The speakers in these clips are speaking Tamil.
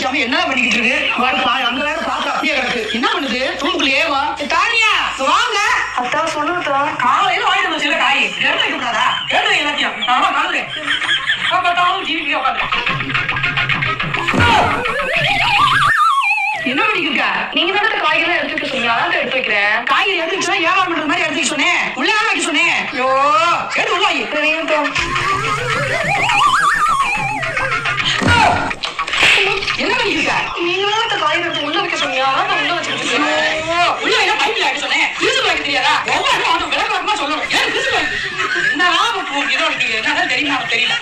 வைக்காம என்ன பண்ணிக்கிட்டு இருக்கு? அந்த நேரம் பார்த்து அப்படியே கிடக்கு. என்ன பண்ணுது? தூக்குலயே வா. தானியா வாங்க. அதான் சொல்லுதா. காலையில வாங்கிட்டு வந்து சில காய் எடுத்து வைக்க கூடாதா? எடுத்து எல்லாத்தையும் நான் காணுறேன். டிவி உட்காந்து என்ன பண்ணிக்கிருக்க? நீங்க தான் காய்கறி எடுத்துக்க சொன்னீங்க, அதான் எடுத்து வைக்கிறேன். காய்கறி எடுத்து வச்சா வியாபாரம் பண்ற மாதிரி எடுத்து வைக்க சொன்னேன். உள்ள வைக்க சொன்னேன். ஐயோ எடுத்து உள்ள வை. என்ன பண்ணிக்கிருக்க? நீங்க தான் காய்கறி எடுத்து உள்ள வைக்க சொன்னீங்க, அதான் உள்ள வச்சுக்கிட்டு. உள்ள வைக்க பைப்ல எடுத்து சொன்னேன். கிழிச்சு வைக்க தெரியாதா? ஒவ்வொரு ஆட்டும் விளக்கமா சொல்லணும். ஏன் கிழிச்சு வைக்க? என்ன இதோ என்னதான் தெரியுமா? தெரியல.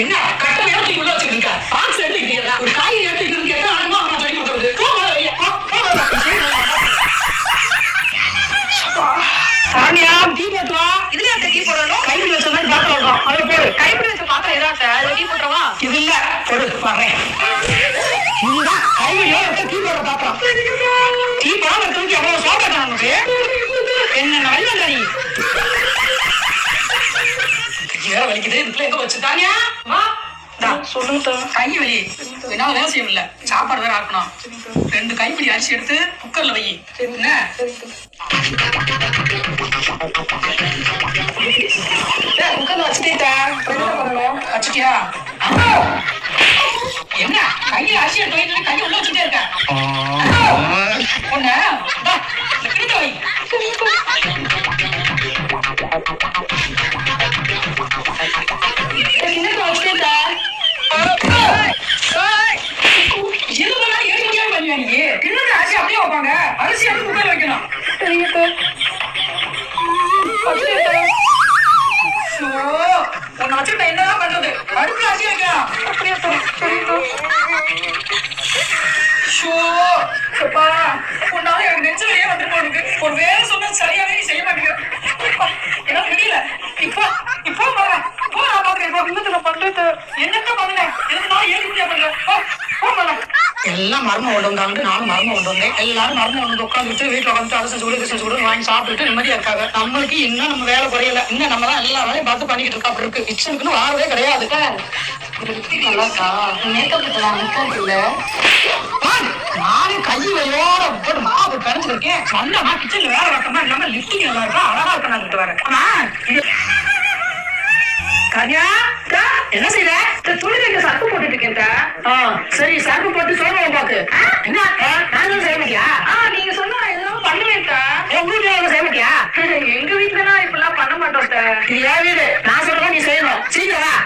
என்ன கட்டளை எடுத்து உள்ள வச்சுக்கிருக்க? பாக்ஸ் எடுத்துக்கிட்டீங்களா? ஒரு காய்கறி எடுத்துக்கிட்டு கேட்டா ஆனமா அவன் சொல்லி கொடுக்குறது. சாமியா டீ போட்டுவா. இதுல டீ போடணும். கைப்பிடி வச்ச மாதிரி பாத்திரம் இருக்கும், அதை போடு. கைப்பிடி வச்ச பாத்திரம் ஏதாட்ட டீ போட்டுறவா? இது இல்ல போடு பாறேன். இதுதான் கைப்பிடியோட வச்ச டீ போடுற பாத்திரம். டீ போடாம இருக்கிறதுக்கு எவ்வளவு சோகா நமக்கு. என்ன வழிவந்தா நீ? வேற வலிக்குது. இதுல எங்க வச்சு தானியா வா. சொல்லுங்க. கை வலி என்னால வேலை செய்ய முடியல. சாப்பாடு வேற ஆக்கணும். 2 கைப்பிடி அரிசி எடுத்து குக்கர்ல வை. என்ன குக்கர்ல வச்சுட்டேட்டா? வச்சுட்டியா? என்ன கையில அரிசி எடுத்து வை, கையை உள்ள வச்சுட்டே இருக்க. ஒண்ணு கிட்ட வை. அரிசி எடுத்து குக்கர்ல வைக்கணும். உன்னை வச்சுக்கிட்ட என்னதான் பண்றது? அடுப்புல அரிசி வைக்கலாம். உன்னால எனக்கு நெஞ்சிலேயே வந்துட்டு போடுது. ஒரு வேலை சொன்னா சரியாவே செய்ய மாட்டேங்க. என்ன முடியல. இப்போ இப்போ நான் பாக்குறேன். பண்றது என்னத்த பண்ணல? எதுனால ஏறி முடியா பண்ற? எல்லாம் மர்மம் கொண்டு வந்தாங்க. நானும் மர்மம் கொண்டு வந்தேன். எல்லாரும் மர்மம் கொண்டு உட்காந்துட்டு வீட்டுல உட்காந்து அதை செஞ்சு கூட வாங்கி சாப்பிட்டுட்டு நிம்மதியா இருக்காங்க. நம்மளுக்கு இன்னும் நம்ம வேலை குறையல. இன்னும் நம்ம தான் எல்லா வேலையும் பார்த்து பண்ணிக்கிட்டு இருக்கா. அப்படி இருக்கு. கிச்சனுக்குன்னு வாரவே கிடையாது. நல்லா இருக்கா? மேக்கப் இல்ல நானும் கை வழியோட போட்டு மாவு கரைஞ்சிருக்கேன். சொன்னா கிச்சன்ல வேலை பார்க்கமா இல்லாம லிப்டிங் நல்லா இருக்கா, அழகா இருக்க வரேன். ஆமா கன்யா என்ன செய்யற? துணி வைக்க சர்ப்பு போட்டுட்டு இருக்கேன். சரி சர்ப்பு போட்டு சோழ பாக்கு. என்ன நான் செய்ய மாட்டியா? நீங்க சொன்னா எதுவும் பண்ணுவேன்க்கா. உங்க வீட்டுல செய்ய மாட்டியா? எங்க வீட்டுல இப்பெல்லாம் பண்ண மாட்டோம். இது ஏன் வீடு, நான் சொல்றேன் நீ செய்யணும். சீக்கிரம்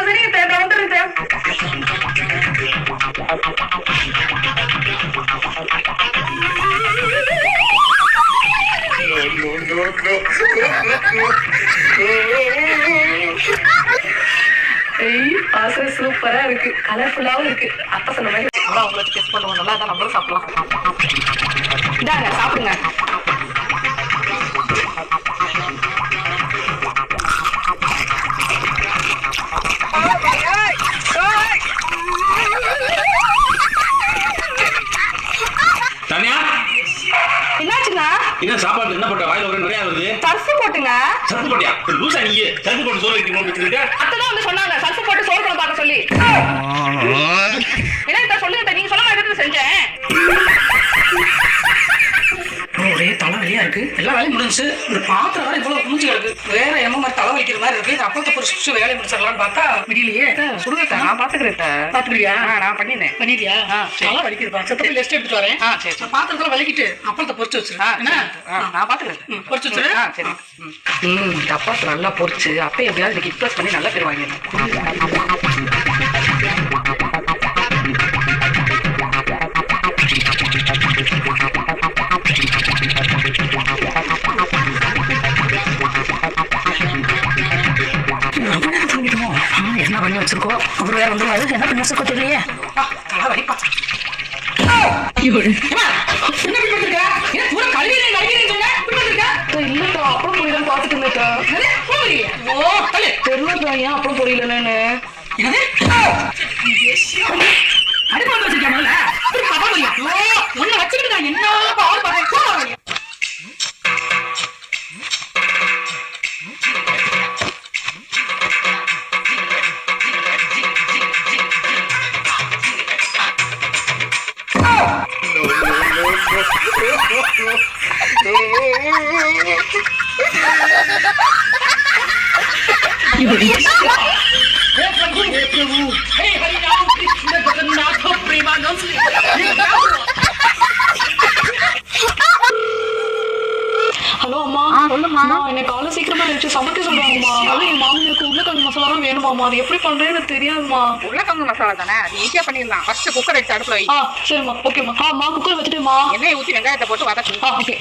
சரிங்க வந்துருக்கேன். சூப்பரா இருக்கு, கலர்ஃபுல்லாவும் இருக்கு. அப்ப சொன்ன மாதிரி உங்களுக்கு டெஸ்ட் பண்ணுவோம். நல்லா தான் நம்மளும் சாப்பிடலாம். இதாங்க சாப்பிடுங்க. என்னாச்சுங்க? என்ன சாப்பாடு என்ன போட்ட? வாயில நிறைய வருது. சர்ஃப் போட்டுங்க. சர்ஃப் போட்டியா? லூசா நீங்க? சர்ஃப் போட்டு சோறு வைக்கணும் வச்சிருக்க. அத்ததான் வந்து சொன்னாங்க சர்ஃப் போட்டு சோறு பண்ண பார்க்க சொல்லி. என்ன சொல்லுங்க, நீங்க சொல்ல மாதிரி செஞ்சேன். ஒரே தலைவலியா இருக்கு. எல்லா வேலையும் முடிஞ்சு. இந்த பாத்திரம் வேற இவ்வளவு குமிச்சு கிடக்கு. வேற என்ன மாதிரி தலை வலிக்கிற மாதிரி இருக்கு. அப்பளத்தை பொறுத்து வேலையை முடிச்சிடலாம்னு பார்த்தா முடியலையே. சொல்லுங்க நான் பாத்துக்கிறேன். பாத்துக்கிறியா? நான் பண்ணிட்டேன். பண்ணிட்டியா? தலை வலிக்குதுப்பா. செத்த போய் ரெஸ்ட் எடுத்துட்டு வரேன். சரி பாத்திரத்துல வலிக்கிட்டு அப்பளத்தை பொறிச்சு வச்சிருக்கா. நான் பாத்துக்கிறேன். பொறிச்சு வச்சிரு. சரி. அப்பளத்தை நல்லா பொறிச்சு அப்ப எப்படியாவது இன்னைக்கு இம்ப்ரெஸ் பண்ணி நல்லா பேர் வாங்கிடணும். என்ன பண்ணி வச்சிருக்கோம்? அவர் வேற வந்து என்ன பண்ணி வச்சிருக்கோம் தெரியலையே. தலை வலிப்பா. அப்புறம் புரியலன்னு பாத்துட்டு தெரியல. அப்புறம் புரியலன்னு அடுப்பு வச்சிருக்கேன். ஒன்னு வச்சுக்கிட்டு என்ன हे प्रभु हे हरि राम कृष्ण जगन्नाथ प्रेमानंद ये क्या हुआ? ஹலோ அம்மா. சொல்லுமா. என்னை காலை சீக்கிரமா எழுச்சி சமைக்க சொல்றாங்கம்மா. அது என் மாமனுக்கு உருளைக்கிழங்கு மசாலா தான் வேணுமாம்மா. அது எப்படி பண்றேன்னு எனக்கு தெரியாதுமா. உருளைக்கிழங்கு மசாலா தானே, அது ஈஸியா பண்ணிடலாம். ஃபர்ஸ்ட் குக்கர் எடுத்து அடுப்புல வை. சரிம்மா. ஓகேம்மா. அம்மா குக்கர் வச்சுட்டுமா. எண்ணெய் ஊத்தி வெங்காயத்தை போட்டு வதக்கு. ஓகே.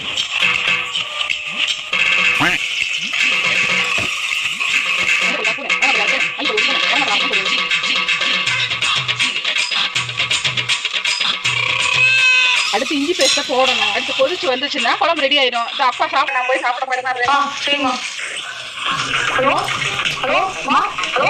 அடுத்து இஞ்சி பேஸ்ட போடணும். அடுத்து கொதிச்சு வந்துச்சுன்னா குழம்பு ரெடி ஆயிடும். அப்பா சாப்பிட நான் போய் சாப்பிட போறேன். சரிம்மா. ஹலோ ஹலோ அம்மா. ஹலோ